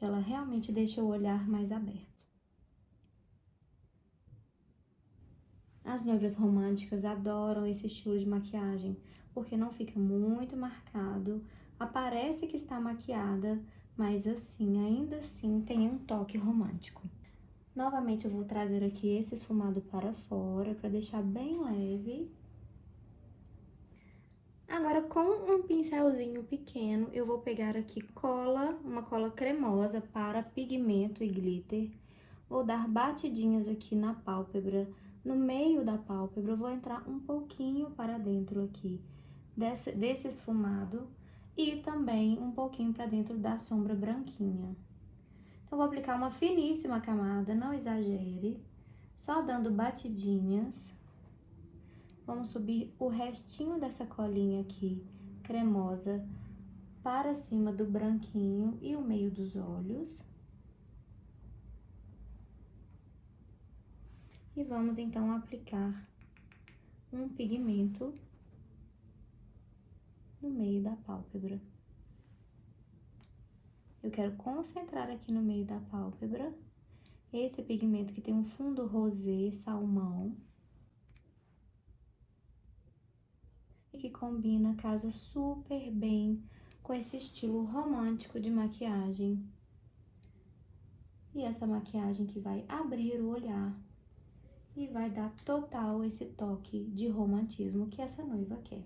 Ela realmente deixa o olhar mais aberto. As noivas românticas adoram esse estilo de maquiagem, porque não fica muito marcado, aparece que está maquiada, mas assim, ainda assim tem um toque romântico. Novamente eu vou trazer aqui esse esfumado para fora, para deixar bem leve. Agora, com um pincelzinho pequeno, eu vou pegar aqui uma cola cremosa para pigmento e glitter. Vou dar batidinhas aqui na pálpebra, no meio da pálpebra, eu vou entrar um pouquinho para dentro aqui desse esfumado e também um pouquinho para dentro da sombra branquinha. Então, vou aplicar uma finíssima camada, não exagere, só dando batidinhas. Vamos subir o restinho dessa colinha aqui, cremosa, para cima do branquinho e o meio dos olhos. E vamos, então, aplicar um pigmento no meio da pálpebra. Eu quero concentrar aqui no meio da pálpebra esse pigmento que tem um fundo rosé, salmão. E que combina, casa super bem com esse estilo romântico de maquiagem. E essa maquiagem que vai abrir o olhar e vai dar total esse toque de romantismo que essa noiva quer.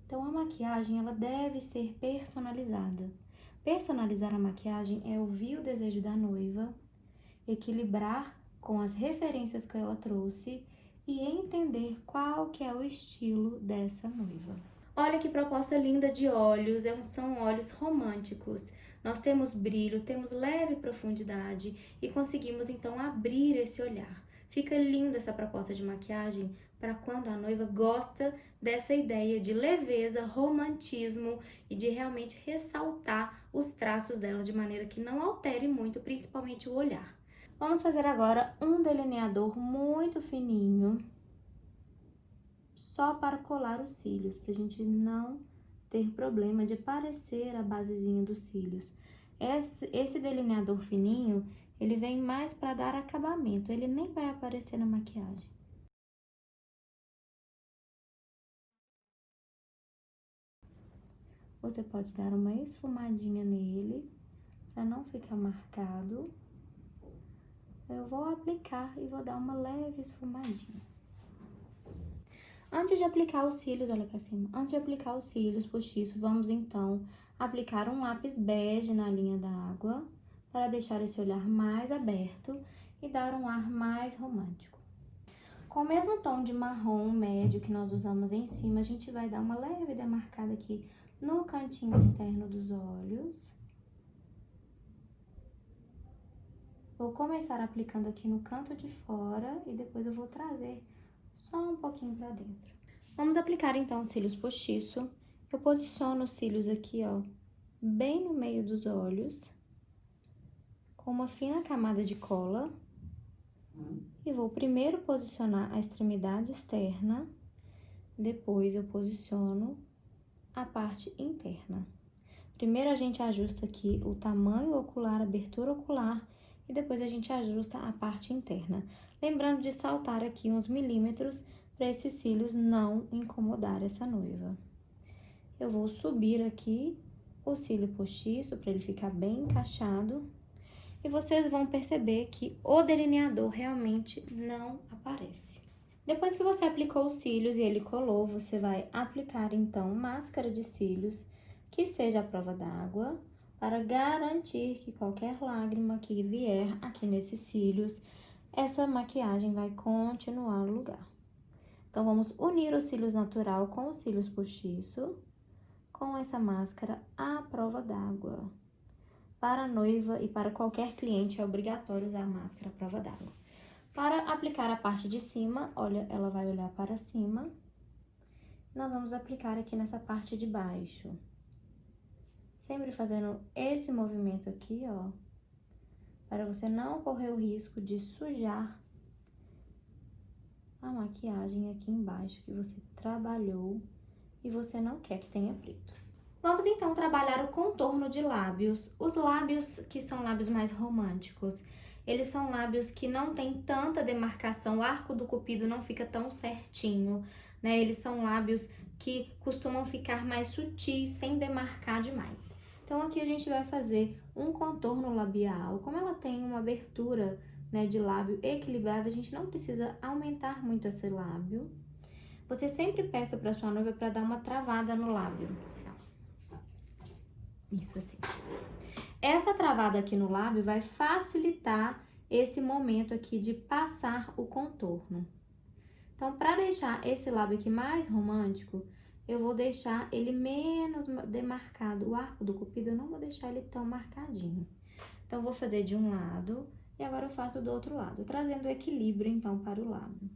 Então, a maquiagem, ela deve ser personalizada. Personalizar a maquiagem é ouvir o desejo da noiva, equilibrar com as referências que ela trouxe e entender qual que é o estilo dessa noiva. Olha que proposta linda de olhos, são olhos românticos. Nós temos brilho, temos leve profundidade e conseguimos então abrir esse olhar. Fica linda essa proposta de maquiagem para quando a noiva gosta dessa ideia de leveza, romantismo e de realmente ressaltar os traços dela de maneira que não altere muito, principalmente o olhar. Vamos fazer agora um delineador muito fininho, só para colar os cílios, pra gente não ter problema de aparecer a basezinha dos cílios. Esse delineador fininho, ele vem mais para dar acabamento, ele nem vai aparecer na maquiagem. Você pode dar uma esfumadinha nele, para não ficar marcado. Eu vou aplicar e vou dar uma leve esfumadinha. Antes de aplicar os cílios, olha pra cima. Antes de aplicar os cílios postiços, vamos então aplicar um lápis bege na linha da água para deixar esse olhar mais aberto e dar um ar mais romântico. Com o mesmo tom de marrom médio que nós usamos em cima, a gente vai dar uma leve demarcada aqui no cantinho externo dos olhos. Vou começar aplicando aqui no canto de fora e depois eu vou trazer só um pouquinho pra dentro. Vamos aplicar então os cílios postiço. Eu posiciono os cílios aqui, ó, bem no meio dos olhos, com uma fina camada de cola. E vou primeiro posicionar a extremidade externa, depois eu posiciono a parte interna. Primeiro a gente ajusta aqui o tamanho ocular, a abertura ocular, e depois a gente ajusta a parte interna. Lembrando de saltar aqui uns milímetros para esses cílios não incomodar essa noiva. Eu vou subir aqui o cílio postiço para ele ficar bem encaixado. E vocês vão perceber que o delineador realmente não aparece. Depois que você aplicou os cílios e ele colou, você vai aplicar então máscara de cílios, que seja à prova d'água, para garantir que qualquer lágrima que vier aqui nesses cílios, essa maquiagem vai continuar no lugar. Então, vamos unir os cílios natural com os cílios postiço, com essa máscara à prova d'água. Para a noiva e para qualquer cliente é obrigatório usar a máscara à prova d'água. Para aplicar a parte de cima, olha, ela vai olhar para cima. Nós vamos aplicar aqui nessa parte de baixo. Sempre fazendo esse movimento aqui, ó, para você não correr o risco de sujar a maquiagem aqui embaixo que você trabalhou e você não quer que tenha preto. Vamos então trabalhar o contorno de lábios. Os lábios que são lábios mais românticos, eles são lábios que não tem tanta demarcação, o arco do cupido não fica tão certinho, né? Eles são lábios que costumam ficar mais sutis, sem demarcar demais. Então aqui a gente vai fazer um contorno labial. Como ela tem uma abertura, né, de lábio equilibrada, a gente não precisa aumentar muito esse lábio. Você sempre peça para sua noiva para dar uma travada no lábio. Isso assim. Essa travada aqui no lábio vai facilitar esse momento aqui de passar o contorno. Então, para deixar esse lábio aqui mais romântico, eu vou deixar ele menos demarcado. O arco do cupido eu não vou deixar ele tão marcadinho. Então, vou fazer de um lado e agora eu faço do outro lado, trazendo o equilíbrio, então, para o lábio.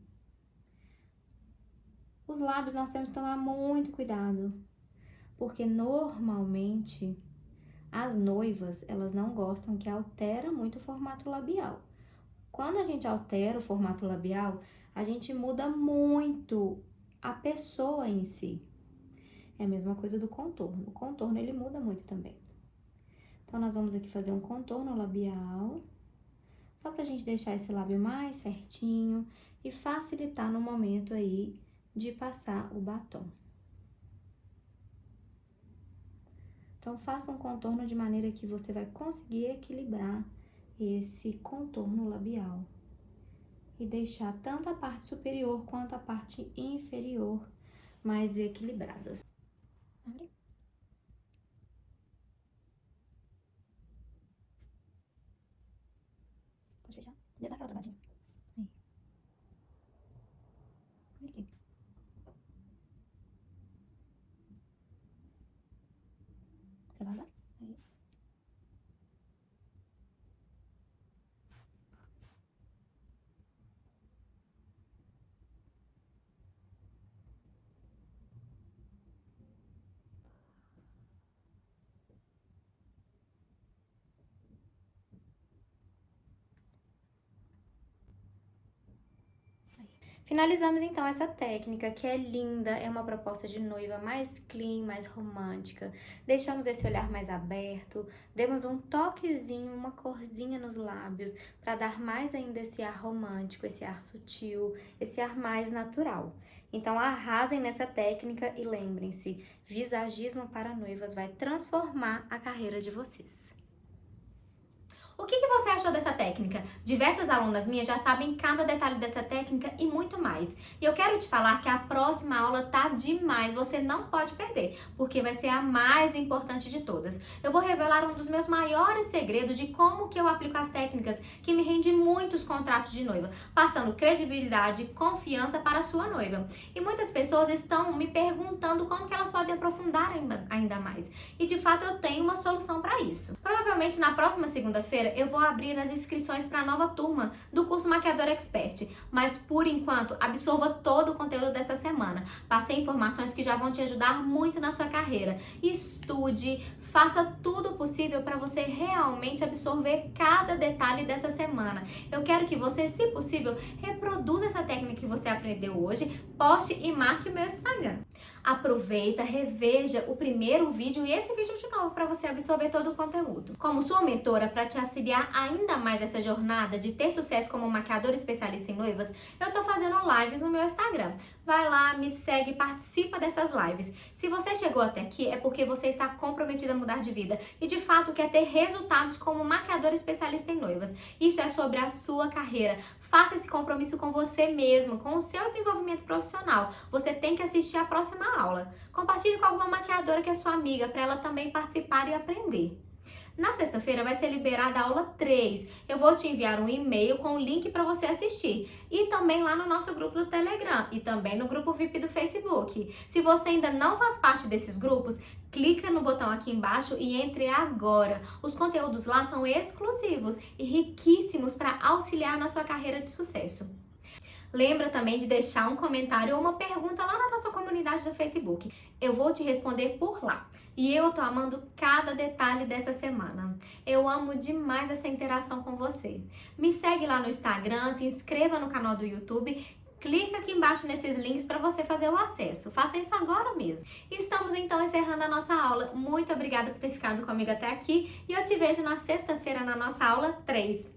Os lábios nós temos que tomar muito cuidado, porque normalmente as noivas, elas não gostam que altera muito o formato labial. Quando a gente altera o formato labial, a gente muda muito a pessoa em si. É a mesma coisa do contorno. O contorno, ele muda muito também. Então, nós vamos aqui fazer um contorno labial, só pra gente deixar esse lábio mais certinho e facilitar no momento aí de passar o batom. Então, faça um contorno de maneira que você vai conseguir equilibrar esse contorno labial e deixar tanto a parte superior quanto a parte inferior mais equilibradas. Abre. Pode fechar? Dá aquela travadinha. Aí. Aqui. Travada. Aí. Finalizamos então essa técnica que é linda, é uma proposta de noiva mais clean, mais romântica. Deixamos esse olhar mais aberto, demos um toquezinho, uma corzinha nos lábios para dar mais ainda esse ar romântico, esse ar sutil, esse ar mais natural. Então arrasem nessa técnica e lembrem-se, visagismo para noivas vai transformar a carreira de vocês. O que você achou dessa técnica? Diversas alunas minhas já sabem cada detalhe dessa técnica e muito mais. E eu quero te falar que a próxima aula tá demais, você não pode perder, porque vai ser a mais importante de todas. Eu vou revelar um dos meus maiores segredos de como que eu aplico as técnicas que me rende muitos contratos de noiva, passando credibilidade e confiança para a sua noiva. E muitas pessoas estão me perguntando como que elas podem aprofundar ainda mais. E de fato eu tenho uma solução para isso. Provavelmente na próxima segunda-feira eu vou abrir as inscrições para a nova turma do curso Maquiador Expert, mas por enquanto absorva todo o conteúdo dessa semana. Passei informações que já vão te ajudar muito na sua carreira. Estude, faça tudo possível para você realmente absorver cada detalhe dessa semana. Eu quero que você, se possível, reproduza essa técnica que você aprendeu hoje, poste e marque o meu Instagram. Aproveita, reveja o primeiro vídeo e esse vídeo de novo para você absorver todo o conteúdo. Como sua mentora, para te auxiliar ainda mais essa jornada de ter sucesso como maquiadora especialista em noivas, eu tô fazendo lives no meu Instagram. Vai lá, me segue, participa dessas lives. Se você chegou até aqui é porque você está comprometida a mudar de vida e de fato quer ter resultados como maquiadora especialista em noivas. Isso é sobre a sua carreira. Faça esse compromisso com você mesmo, com o seu desenvolvimento profissional. Você tem que assistir a próxima aula. Compartilhe com alguma maquiadora que é sua amiga para ela também participar e aprender. Na sexta-feira vai ser liberada a aula 3. Eu vou te enviar um e-mail com o link para você assistir. E também lá no nosso grupo do Telegram e também no grupo VIP do Facebook. Se você ainda não faz parte desses grupos, clica no botão aqui embaixo e entre agora. Os conteúdos lá são exclusivos e riquíssimos para auxiliar na sua carreira de sucesso. Lembra também de deixar um comentário ou uma pergunta lá na nossa comunidade do Facebook. Eu vou te responder por lá. E eu tô amando cada detalhe dessa semana. Eu amo demais essa interação com você. Me segue lá no Instagram, se inscreva no canal do YouTube, Clica aqui embaixo nesses links para você fazer o acesso. Faça isso agora mesmo. Estamos então encerrando a nossa aula. Muito obrigada por ter ficado comigo até aqui e eu te vejo na sexta-feira na nossa aula 3.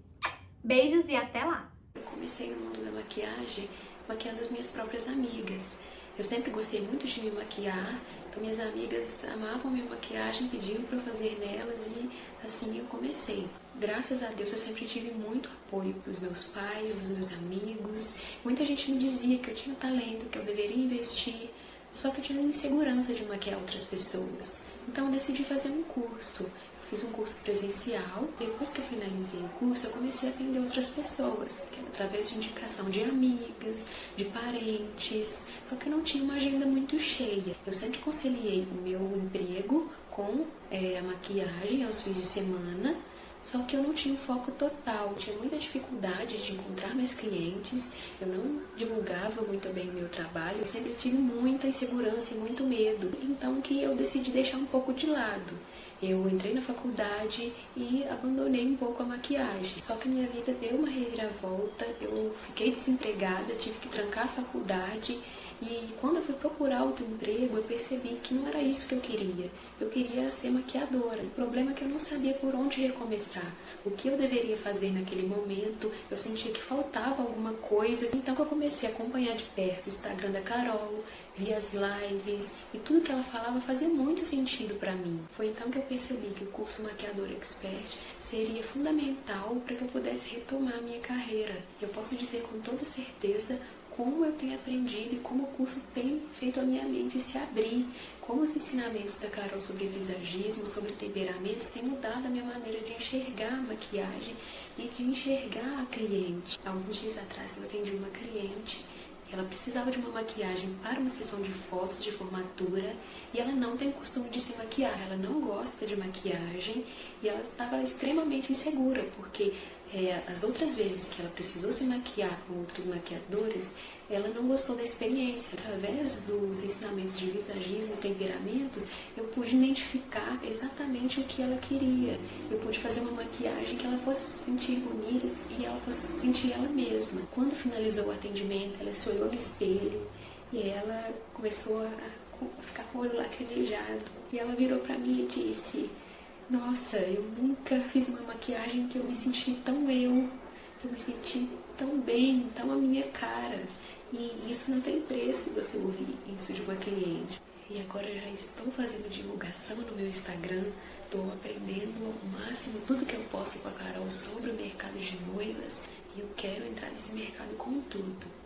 Beijos e até lá! Eu comecei no mundo da maquiagem maquiando as minhas próprias amigas. Eu sempre gostei muito de me maquiar, então minhas amigas amavam minha maquiagem, pediam para eu fazer nelas e assim eu comecei. Graças a Deus eu sempre tive muito apoio dos meus pais, dos meus amigos. Muita gente me dizia que eu tinha talento, que eu deveria investir, só que eu tinha insegurança de maquiar outras pessoas. Então eu decidi fazer um curso. Fiz um curso presencial. Depois que eu finalizei o curso, eu comecei a atender outras pessoas, através de indicação de amigas, de parentes. Só que eu não tinha uma agenda muito cheia. Eu sempre conciliei o meu emprego com a maquiagem aos fins de semana. Só que eu não tinha um foco total, eu tinha muita dificuldade de encontrar mais clientes, eu não divulgava muito bem o meu trabalho, eu sempre tive muita insegurança e muito medo. Então que eu decidi deixar um pouco de lado. Eu entrei na faculdade e abandonei um pouco a maquiagem. Só que minha vida deu uma reviravolta, eu fiquei desempregada, tive que trancar a faculdade. E quando eu fui procurar outro emprego, eu percebi que não era isso que eu queria. Eu queria ser maquiadora. O problema é que eu não sabia por onde recomeçar. O que eu deveria fazer naquele momento, eu sentia que faltava alguma coisa. Então eu comecei a acompanhar de perto o Instagram da Carol, vi as lives e tudo que ela falava fazia muito sentido para mim. Foi então que eu percebi que o curso Maquiadora Expert seria fundamental para que eu pudesse retomar a minha carreira. Eu posso dizer com toda certeza como eu tenho aprendido e como o curso tem feito a minha mente se abrir, como os ensinamentos da Carol sobre visagismo, sobre temperamentos, têm mudado a minha maneira de enxergar a maquiagem e de enxergar a cliente. Alguns dias atrás eu atendi uma cliente, ela precisava de uma maquiagem para uma sessão de fotos de formatura e ela não tem o costume de se maquiar, ela não gosta de maquiagem e ela estava extremamente insegura, porque as outras vezes que ela precisou se maquiar com outros maquiadores, ela não gostou da experiência. Através dos ensinamentos de visagismo e temperamentos, eu pude identificar exatamente o que ela queria. Eu pude fazer uma maquiagem que ela fosse se sentir bonita e ela fosse se sentir ela mesma. Quando finalizou o atendimento, ela se olhou no espelho e ela começou a ficar com o olho lacrimejado. E ela virou para mim e disse: "Nossa, eu nunca fiz uma maquiagem que eu me senti tão eu me senti tão bem, tão a minha cara." E isso não tem preço, você ouvir isso de uma cliente. E agora eu já estou fazendo divulgação no meu Instagram, estou aprendendo ao máximo tudo que eu posso com a Carol sobre o mercado de noivas e eu quero entrar nesse mercado com tudo.